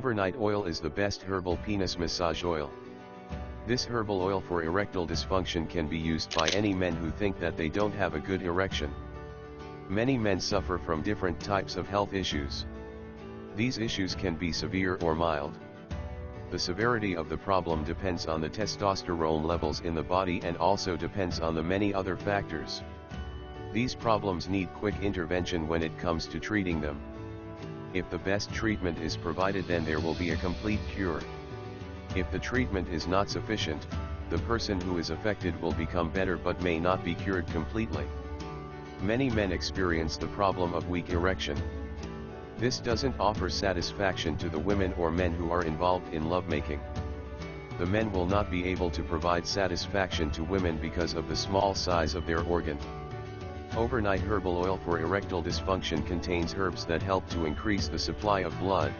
Overnight oil is the best herbal penis massage oil. This herbal oil for erectile dysfunction can be used by any men who think that they don't have a good erection. Many men suffer from different types of health issues. These issues can be severe or mild. The severity of the problem depends on the testosterone levels in the body and also depends on the many other factors. These problems need quick intervention when it comes to treating them. If the best treatment is provided, then there will be a complete cure. If the treatment is not sufficient, the person who is affected will become better but may not be cured completely. Many men experience the problem of weak erection. This doesn't offer satisfaction to the women or men who are involved in lovemaking. The men will not be able to provide satisfaction to women because of the small size of their organ. Overnight herbal oil for erectile dysfunction contains herbs that help to increase the supply of blood.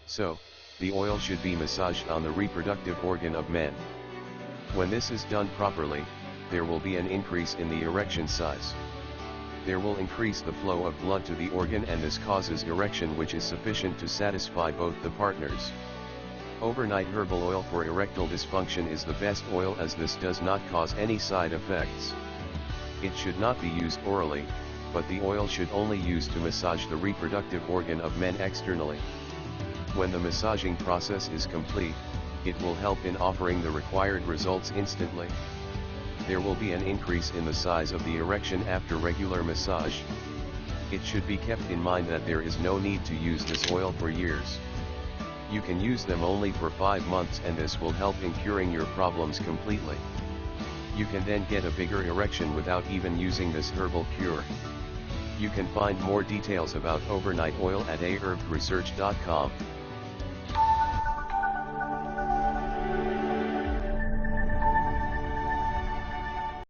So, the oil should be massaged on the reproductive organ of men. When this is done properly, there will be an increase in the erection size. There will increase the flow of blood to the organ, and this causes erection which is sufficient to satisfy both the partners. Overnight herbal oil for erectile dysfunction is the best oil as this does not cause any side effects. It should not be used orally, but the oil should only use to massage the reproductive organ of men externally. When the massaging process is complete, it will help in offering the required results instantly. There will be an increase in the size of the erection after regular massage. It should be kept in mind that there is no need to use this oil for years. You can use them only for 5 months, and this will help in curing your problems completely. You can then get a bigger erection without even using this herbal cure. You can find more details about overnight oil at aherbresearch.com.